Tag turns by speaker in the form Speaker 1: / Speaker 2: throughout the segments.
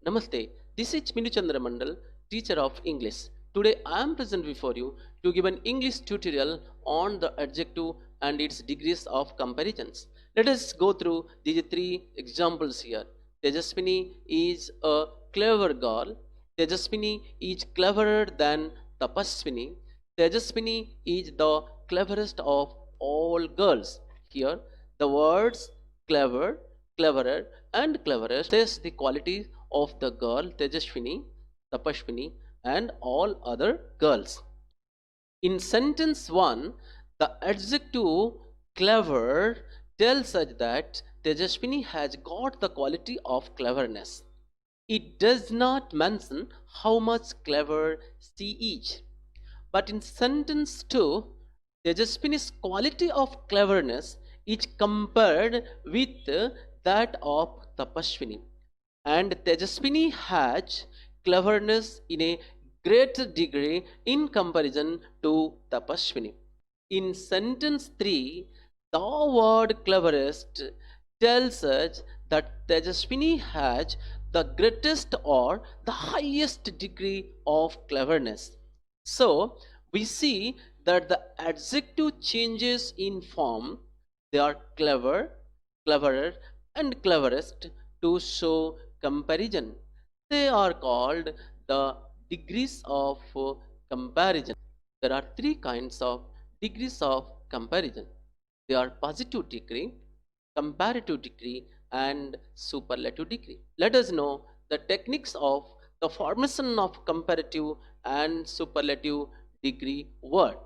Speaker 1: Namaste. This is Minu Chandra Mandal, teacher of English. Today I am present before you to give an English tutorial on the adjective and its degrees of comparisons. Let us go through these three examples here. Tejaswini is a clever girl. Tejaswini is cleverer than Tapaswini. Tejaswini is the cleverest of all girls. Here, the words clever, cleverer, and cleverest test the qualities of the girl Tejaswini, Tapaswini, and all other girls. In sentence 1, the adjective clever tells us that Tejaswini has got the quality of cleverness. It does not mention how much clever she is. But in sentence 2, Tejaswini's quality of cleverness is compared with that of Tapaswini. And Tejaswini has cleverness in a greater degree in comparison to Tapaswini. In sentence 3, the word cleverest tells us that Tejaswini has the greatest or the highest degree of cleverness. So, we see that the adjective changes in form. They are clever, cleverer, and cleverest to show comparison. They are called the degrees of comparison. There are three kinds of degrees of comparison. They are positive degree, comparative degree, and superlative degree. Let us know the techniques of the formation of comparative and superlative degree word.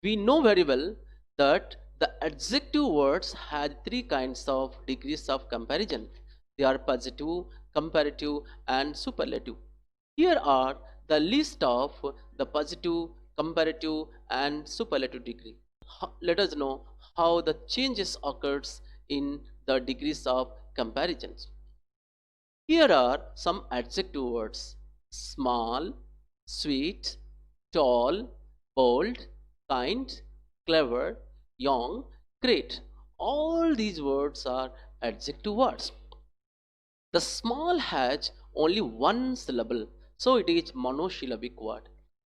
Speaker 1: We know very well that the adjective words have three kinds of degrees of comparison. They are positive, comparative, and superlative. Here are the list of the positive, comparative, and superlative degree. Let us know how the changes occurs in the degrees of comparisons. Here are some adjective words: small, sweet, tall, bold, kind, clever, young, great. All these words are adjective words. The small has only one syllable, so it is monosyllabic word.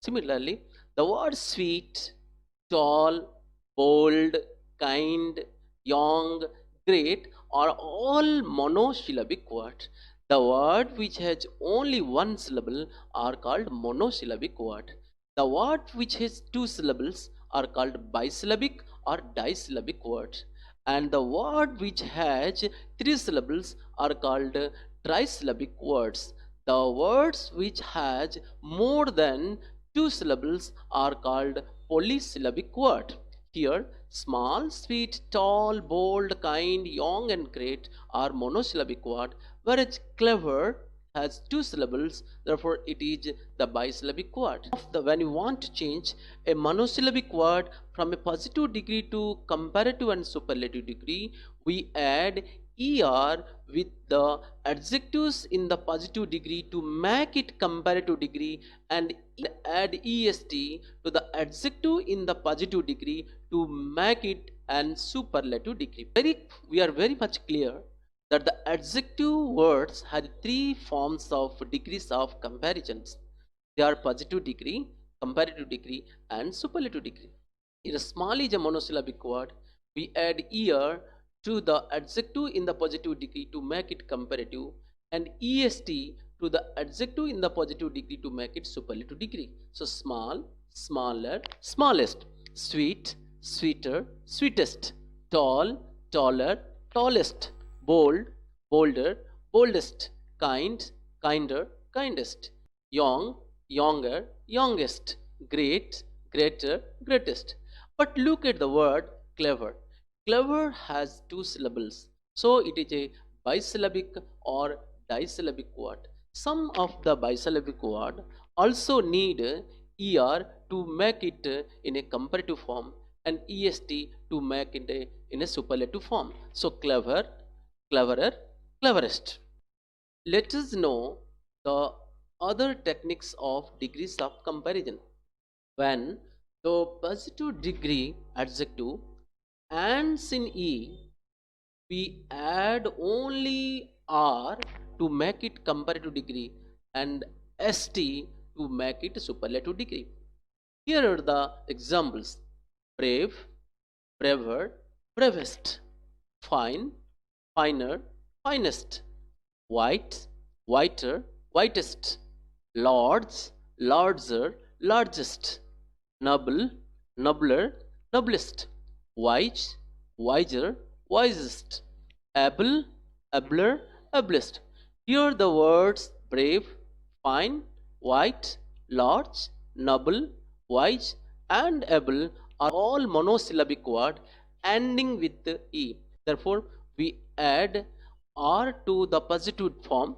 Speaker 1: Similarly, the word sweet, tall, bold, kind, young, great are all monosyllabic words. The word which has only one syllable are called monosyllabic word. The word which has two syllables are called bisyllabic or disyllabic words. And the word which has three syllables are called trisyllabic words. The words which has more than two syllables are called polysyllabic word. Here, small, sweet, tall, bold, kind, young, and great are monosyllabic word, whereas clever has two syllables, therefore it is the bisyllabic word. When you want to change a monosyllabic word from a positive degree to comparative and superlative degree, we add er with the adjectives in the positive degree to make it comparative degree, and add est to the adjective in the positive degree to make it an superlative degree. We are very much clear that the adjective words have three forms of degrees of comparisons. They are positive degree, comparative degree, and superlative degree. If small is a monosyllabic word, we add er to the adjective in the positive degree to make it comparative, and est to the adjective in the positive degree to make it superlative degree. So small, smaller, smallest; sweet, sweeter, sweetest; tall, taller, tallest; bold, bolder, boldest; kind, kinder, kindest; young, younger, youngest; great, greater, greatest. But look at the word clever. Clever has two syllables, so it is a bisyllabic or disyllabic word. Some of the bisyllabic word also need er to make it in a comparative form, and est to make it in a superlative form. So clever, cleverer, cleverest. Let us know the other techniques of degrees of comparison. When the positive degree adjective ends in e, we add only r to make it comparative degree and st to make it superlative degree. Here are the examples: brave, braver, bravest; fine, finer, finest; white, whiter, whitest; lords, larger, largest; noble, nobler, noblest; wise, wiser, wisest; able, abler, ablest. Here the words brave, fine, white, large, noble, wise, and able are all monosyllabic words ending with e. Therefore, we add r to the positive form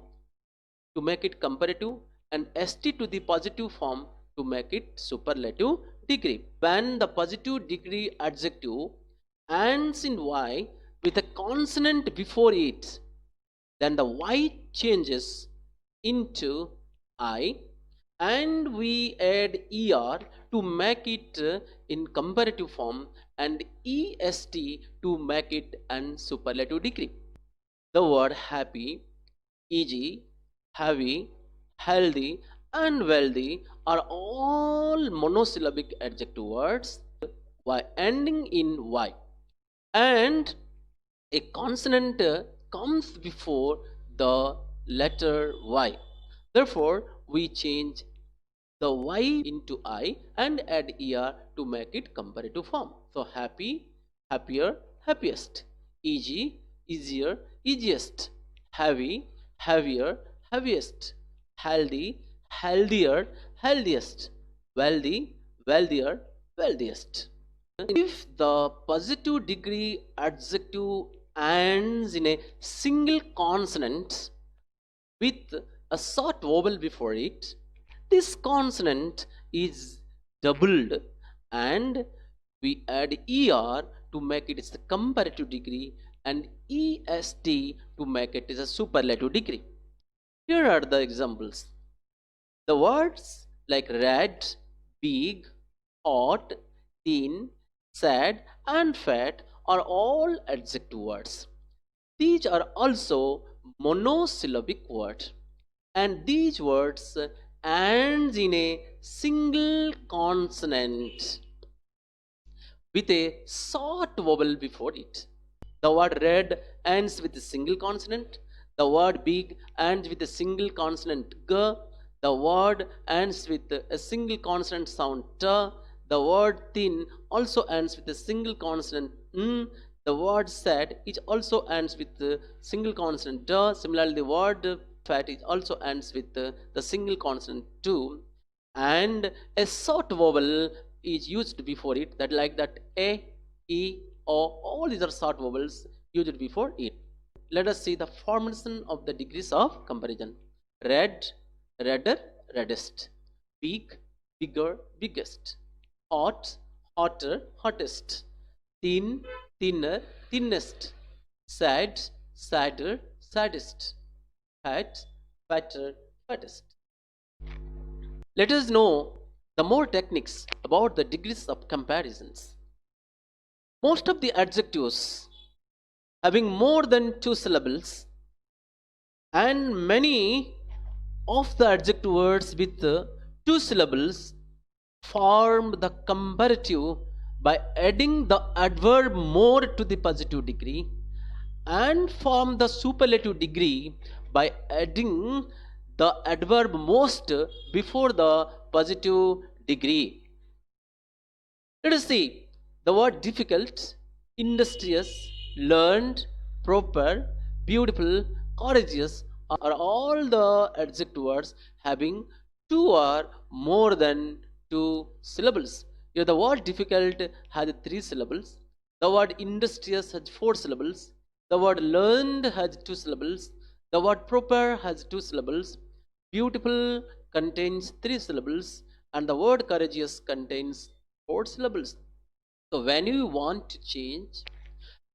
Speaker 1: to make it comparative and st to the positive form to make it superlative degree. When the positive degree adjective ends in y with a consonant before it, then the y changes into I, and we add er to make it in comparative form and est to make it an superlative degree. The word happy, easy, heavy, healthy, and wealthy are all monosyllabic adjective words ending in y, and a consonant comes before the letter y. Therefore, we change the y into I and add er to make it comparative form. So happy, happier, happiest; easy, easier, easiest; heavy, heavier, heaviest; healthy, healthier, healthiest; wealthy, wealthier, wealthiest. If the positive degree adjective ends in a single consonant with a short vowel before it, this consonant is doubled and we add er to make it as a comparative degree and est to make it as a superlative degree. Here are the examples. The words like red, big, hot, thin, sad, and fat are all adjective words. These are also monosyllabic words, and these words ends in a single consonant with a short vowel before it. The word red ends with a single consonant. The word big ends with a single consonant g. The word ends with a single consonant sound t. The word thin also ends with a single consonant n. The word sad it also ends with a single consonant d. Similarly, the word fat it also ends with the single consonant too, and a short vowel is used before it, that like that a, e, o, all these are short vowels used before it. Let us see the formation of the degrees of comparison. Red, redder, reddest; big, bigger, biggest; hot, hotter, hottest; thin, thinner, thinnest; sad, sadder, saddest; fat, fatter, fattest. Let us know the more techniques about the degrees of comparisons. Most of the adjectives having more than two syllables and many of the adjective words with two syllables form the comparative by adding the adverb more to the positive degree, and form the superlative degree by adding the adverb most before the positive degree. Let us see the word difficult, industrious, learned, proper, beautiful, courageous are all the adjective words having two or more than two syllables. Here the word difficult has three syllables. The word industrious has four syllables. The word learned has two syllables. The word proper has two syllables. Beautiful contains three syllables, and the word courageous contains four syllables. So when you want to change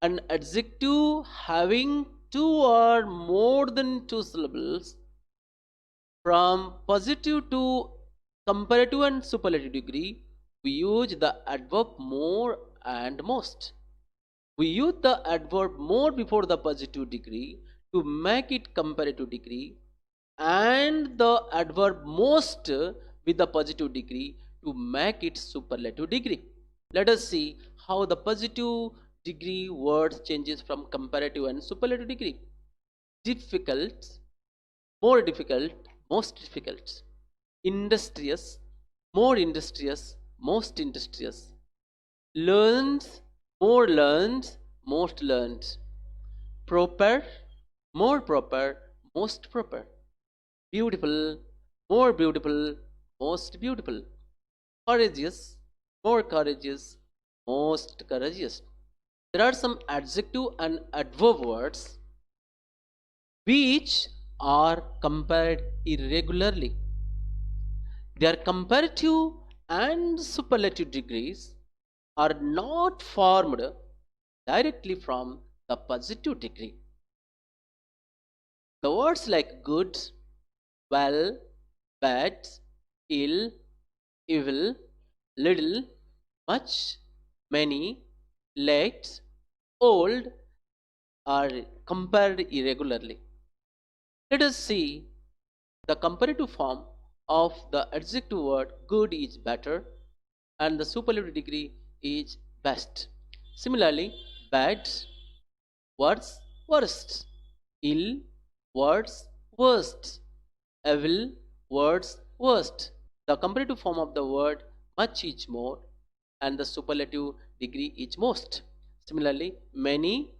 Speaker 1: an adjective having two or more than two syllables from positive to comparative and superlative degree, we use the adverb more and most. We use the adverb more before the positive degree to make it comparative degree, and the adverb most with the positive degree to make it superlative degree. Let us see how the positive degree words changes from comparative and superlative degree. Difficult, more difficult, most difficult. Industrious, more industrious, most industrious. Learned, more learned, most learned. Proper, more proper, most proper. Beautiful, more beautiful, most beautiful. Courageous, more courageous, most courageous. There are some adjective and adverb words which are compared irregularly. Their comparative and superlative degrees are not formed directly from the positive degree. The words like good, well, bad, ill, evil, little, much, many, late, old are compared irregularly. Let us see the comparative form of the adjective word good is better and the superlative degree is best. Similarly, bad words worst, ill words worst, evil words worst. The comparative form of the word much is more and the superlative degree is most. Similarly, many,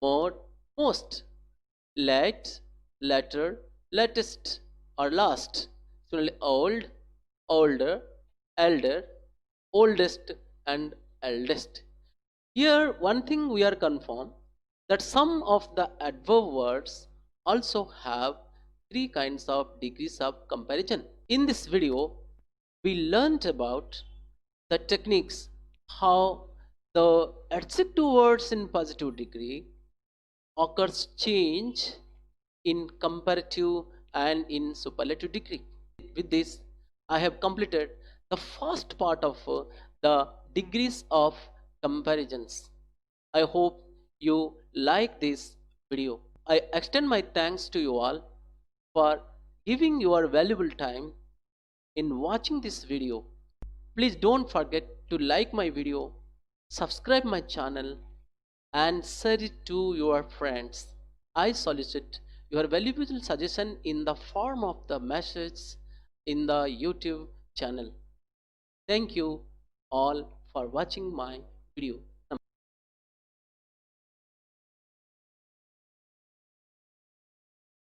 Speaker 1: more, most, late, latter, latest, or last. Similarly, old, older, elder, oldest, and eldest. Here, one thing we are confirmed that some of the adverb words also have three kinds of degrees of comparison. In this video, we learnt about the techniques how the adjective words in positive degree occurs change in comparative and in superlative degree. With this, I have completed the first part of the degrees of comparisons. I hope you like this video. I extend my thanks to you all for giving your valuable time in watching this video. Please don't forget to like my video, subscribe my channel and share it to your friends. I solicit your valuable suggestion in the form of the message in the YouTube channel. Thank you all for watching my video.